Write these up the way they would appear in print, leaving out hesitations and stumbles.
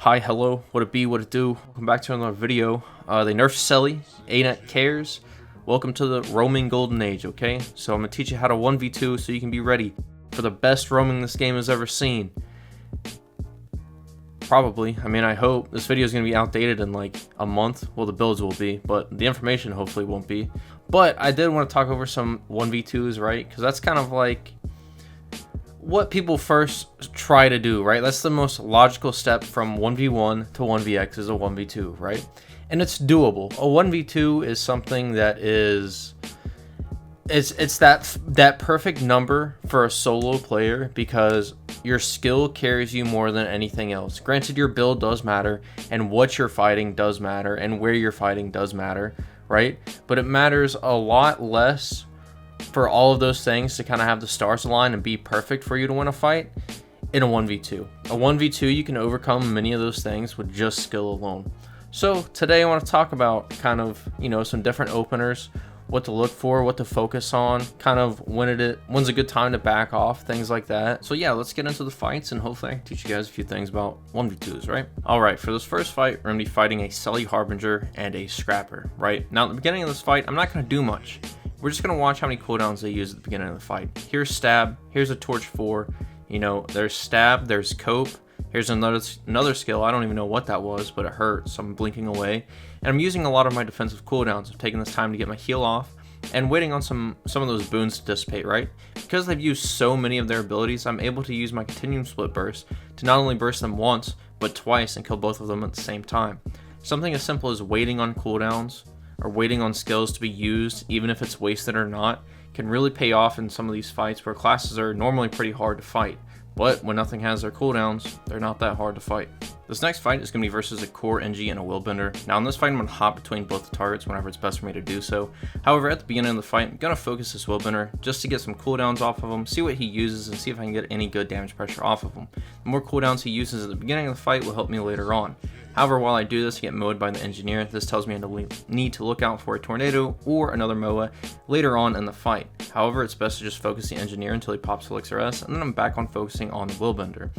Hi, hello, what it be, what it do? Welcome back to another video. They nerfed Selly, ANET cares. Welcome to the roaming golden age, okay? So I'm gonna teach you how to 1v2 so you can be ready for the best roaming this game has ever seen. Probably, I hope. This video is gonna be outdated in like a month. Well, the builds will be, but the information hopefully won't be. But I did want to talk over some 1v2's, right? Because that's kind of like what people first try to do, right? That's the most logical step from 1v1 to 1vx is a 1v2, right? And it's doable. A 1v2 is something that is it's that perfect number for a solo player because your skill carries you more than anything else. Granted, your build does matter and what you're fighting does matter and where you're fighting does matter, right? But it matters a lot less for all of those things to kind of have the stars align and be perfect for you to win a fight in a 1v2. A 1v2, you can overcome many of those things with just skill alone. So today I want to talk about kind of, some different openers, what to look for, what to focus on, kind of when's a good time to back off, things like that. So yeah, let's get into the fights and hopefully I can teach you guys a few things about 1v2s, right? All right, for this first fight, we're gonna be fighting a Selly Harbinger and a Scrapper, right? Now at the beginning of this fight, I'm not gonna do much. We're just going to watch how many cooldowns they use at the beginning of the fight. Here's Stab. Here's a Torch 4. There's Stab. There's Cope. Here's another skill. I don't even know what that was, but it hurt, so I'm blinking away. And I'm using a lot of my defensive cooldowns. I've taken this time to get my heal off and waiting on some of those boons to dissipate, right? Because they've used so many of their abilities, I'm able to use my Continuum Split Burst to not only burst them once, but twice and kill both of them at the same time. Something as simple as waiting on cooldowns or waiting on skills to be used, even if it's wasted or not, can really pay off in some of these fights where classes are normally pretty hard to fight. But when nothing has their cooldowns, they're not that hard to fight. This next fight is going to be versus a Core NG and a Willbender. Now in this fight, I'm going to hop between both the targets whenever it's best for me to do so. However, at the beginning of the fight, I'm going to focus this Willbender just to get some cooldowns off of him, see what he uses, and see if I can get any good damage pressure off of him. The more cooldowns he uses at the beginning of the fight will help me later on. However, while I do this, I get mowed by the engineer. This tells me I need to look out for a tornado or another MOA later on in the fight. However, it's best to just focus the engineer until he pops Elixir S, and then I'm back on focusing on the Willbender.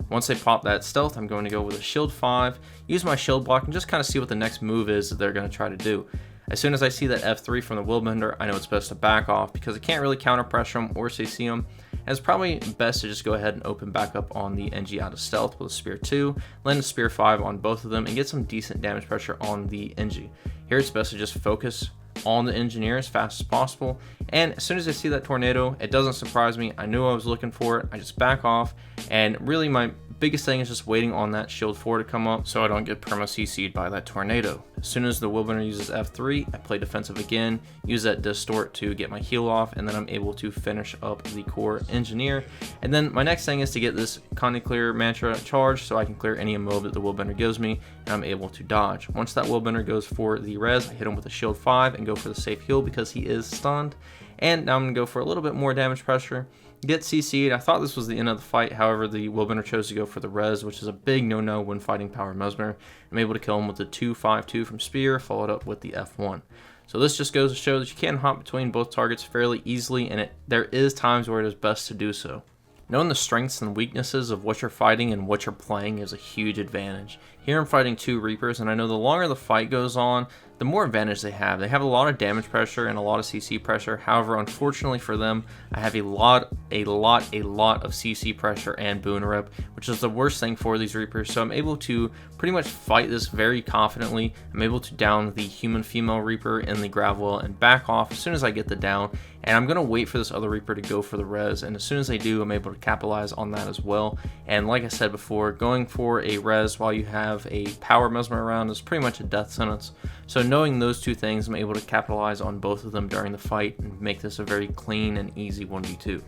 Once they pop that stealth, I'm going to go with a shield 5, use my shield block, and just kind of see what the next move is that they're going to try to do. As soon as I see that F3 from the Willbender, I know it's best to back off because I can't really counter pressure him or CC him. And it's probably best to just go ahead and open back up on the NG out of stealth with a Spear 2, land a Spear 5 on both of them, and get some decent damage pressure on the NG. Here it's best to just focus on the engineer as fast as possible, and as soon as I see that tornado, it doesn't surprise me. I knew I was looking for it. I just back off, and really my biggest thing is just waiting on that shield 4 to come up so I don't get perma CC'd by that tornado. As soon as the Willbender uses F3, I play defensive again, use that distort to get my heal off, and then I'm able to finish up the core engineer. And then my next thing is to get this Conti Clear mantra charged so I can clear any move that the Willbender gives me, and I'm able to dodge. Once that Willbender goes for the res, I hit him with a shield 5 and go for the safe heal because he is stunned. And now I'm going to go for a little bit more damage pressure, get CC'd. I thought this was the end of the fight, however the Willbender chose to go for the res, which is a big no-no when fighting Power Mesmer. I'm able to kill him with the 2-5-2 from Spear, followed up with the F1. So this just goes to show that you can hop between both targets fairly easily, and there is times where it is best to do so. Knowing the strengths and weaknesses of what you're fighting and what you're playing is a huge advantage. Here I'm fighting 2 Reapers, and I know the longer the fight goes on, the more advantage they have. They have a lot of damage pressure and a lot of CC pressure. However, unfortunately for them, I have a lot of CC pressure and boon rep, which is the worst thing for these Reapers. So I'm able to pretty much fight this very confidently. I'm able to down the human female Reaper in the gravel and back off as soon as I get the down. And I'm going to wait for this other Reaper to go for the res, and as soon as they do, I'm able to capitalize on that as well. And like I said before, going for a res while you have a Power Mesmer around is pretty much a death sentence. So knowing those two things, I'm able to capitalize on both of them during the fight and make this a very clean and easy 1v2.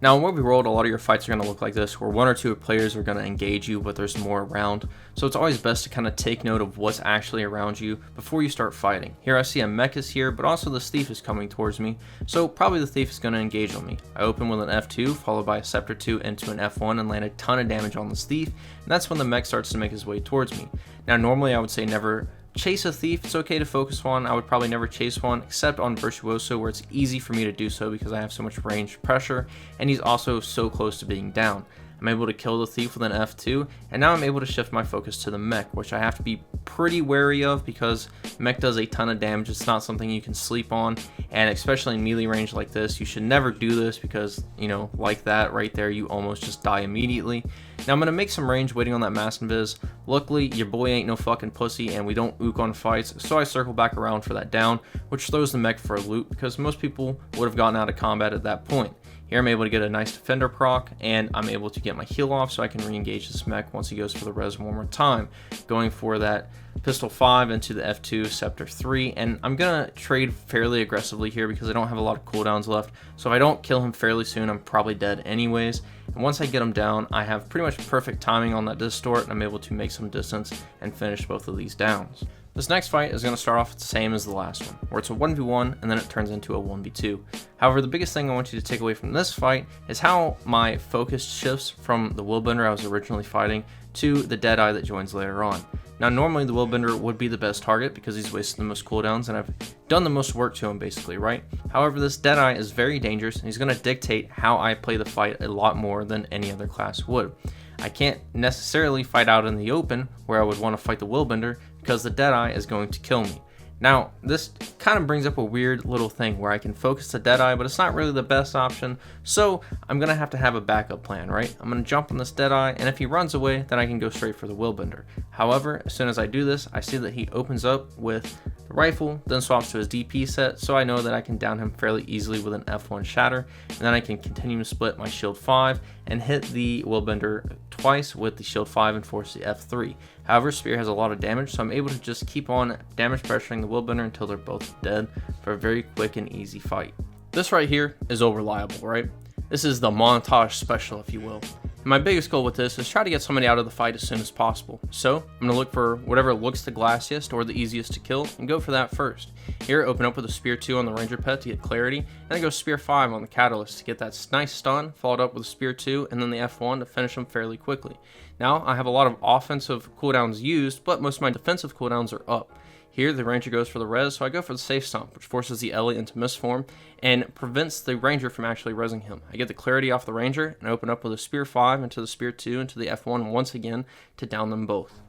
Now in 1v World, a lot of your fights are going to look like this, where 1 or 2 players are going to engage you, but there's more around. So it's always best to kind of take note of what's actually around you before you start fighting. Here I see a mech is here, but also this thief is coming towards me, so probably the thief is going to engage on me. I open with an F2, followed by a Scepter 2 into an F1, and land a ton of damage on this thief, and that's when the mech starts to make his way towards me. Now normally I would say never chase a thief. It's okay to focus one. I would probably never chase one except on Virtuoso, where it's easy for me to do so because I have so much range pressure and he's also so close to being down. I'm able to kill the thief with an F2, and now I'm able to shift my focus to the mech, which I have to be pretty wary of because mech does a ton of damage. It's not something you can sleep on, and especially in melee range like this, you should never do this because, you know, like that right there, you almost just die immediately. Now I'm going to make some range waiting on that mass invis. Luckily, your boy ain't no fucking pussy and we don't ook on fights, so I circle back around for that down, which throws the mech for a loop because most people would have gotten out of combat at that point. Here I'm able to get a nice defender proc, and I'm able to get my heal off so I can re-engage this mech once he goes for the res one more time, going for that pistol 5 into the F2 scepter 3, and I'm gonna trade fairly aggressively here because I don't have a lot of cooldowns left, so if I don't kill him fairly soon, I'm probably dead anyways. And once I get him down, I have pretty much perfect timing on that distort, and I'm able to make some distance and finish both of these downs. This next fight is going to start off the same as the last one, where it's a 1v1 and then it turns into a 1v2. However, the biggest thing I want you to take away from this fight is how my focus shifts from the Willbender I was originally fighting to the Deadeye that joins later on. Now, normally the Willbender would be the best target because he's wasted the most cooldowns and I've done the most work to him basically, right? However, this Deadeye is very dangerous and he's going to dictate how I play the fight a lot more than any other class would. I can't necessarily fight out in the open where I would want to fight the Willbender because the Deadeye is going to kill me. Now, this kind of brings up a weird little thing where I can focus the Deadeye, but it's not really the best option, so I'm going to have a backup plan, right? I'm going to jump on this Deadeye, and if he runs away, then I can go straight for the Willbender. However, as soon as I do this, I see that he opens up with the rifle, then swaps to his DP set, so I know that I can down him fairly easily with an F1 shatter, and then I can continue to split my shield 5 and hit the Willbender twice with the shield 5 and force the F3. However, Spear has a lot of damage, so I'm able to just keep on damage pressuring the Willbender until they're both dead for a very quick and easy fight. This right here is over-reliable, right? This is the montage special, if you will. And my biggest goal with this is try to get somebody out of the fight as soon as possible. So I'm going to look for whatever looks the glassiest or the easiest to kill and go for that first. Here, open up with a Spear 2 on the Ranger Pet to get clarity, and then go Spear 5 on the Catalyst to get that nice stun, followed up with a Spear 2 and then the F1 to finish them fairly quickly. Now, I have a lot of offensive cooldowns used, but most of my defensive cooldowns are up. Here, the Ranger goes for the res, so I go for the safe stomp, which forces the Ellie into misform and prevents the Ranger from actually resing him. I get the clarity off the Ranger and open up with a Spear 5 into the Spear 2 into the F1 once again to down them both.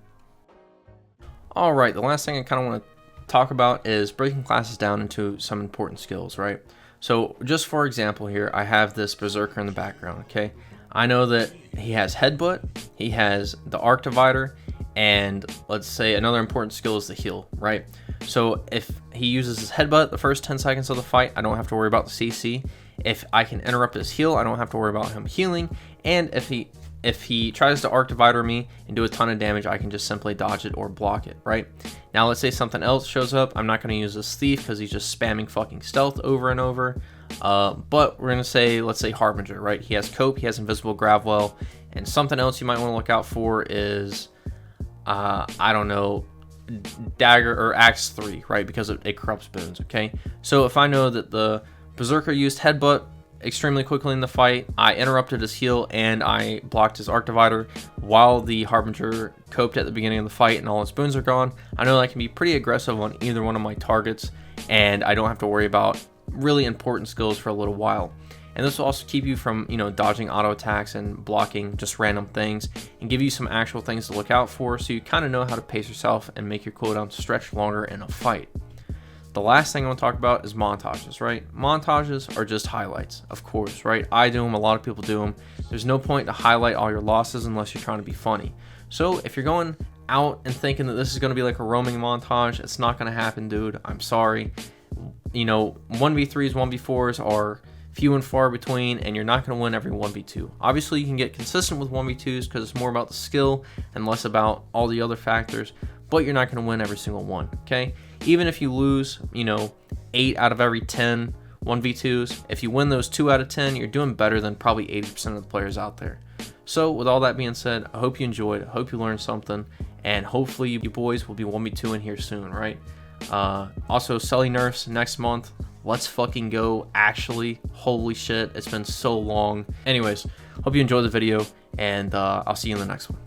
Alright, the last thing I kind of want to talk about is breaking classes down into some important skills, right? So, just for example here, I have this Berserker in the background, okay? I know that he has Headbutt, he has the Arc Divider, and let's say another important skill is the heal, right? So if he uses his Headbutt the first 10 seconds of the fight, I don't have to worry about the CC. If I can interrupt his heal, I don't have to worry about him healing. And if he tries to Arc Divider me and do a ton of damage, I can just simply dodge it or block it, right? Now let's say something else shows up. I'm not going to use this Thief because he's just spamming fucking stealth over and over. But we're going to say, let's say Harbinger, right? He has Cope, he has Invisible Gravwell, and something else you might want to look out for is I don't know, Dagger or Axe 3, right? Because it corrupts boons, okay? So if I know that the Berserker used Headbutt extremely quickly in the fight, I interrupted his heal and I blocked his Arc Divider while the Harbinger coped at the beginning of the fight and all his boons are gone, I know I can be pretty aggressive on either one of my targets and I don't have to worry about really important skills for a little while. And this will also keep you from, you know, dodging auto attacks and blocking just random things and give you some actual things to look out for so you kind of know how to pace yourself and make your cooldown stretch longer in a fight. The last thing I want to talk about is montages, right? Montages are just highlights, of course, right? I do them, a lot of people do them. There's no point to highlight all your losses unless you're trying to be funny. So if you're going out and thinking that this is going to be like a roaming montage, it's not going to happen, dude. I'm sorry. You know, 1v3's, 1v4's are few and far between, and you're not going to win every 1v2. Obviously, you can get consistent with 1v2s because it's more about the skill and less about all the other factors, but you're not going to win every single one, okay? Even if you lose, you know, 8 out of every 10 1v2s, if you win those 2 out of 10, you're doing better than probably 80% of the players out there. So, with all that being said, I hope you enjoyed, I hope you learned something, and hopefully you boys will be 1v2 in here soon, right? Also, Sully nerfs next month. Let's fucking go, actually. Holy shit, it's been so long. Anyways, hope you enjoyed the video, and I'll see you in the next one.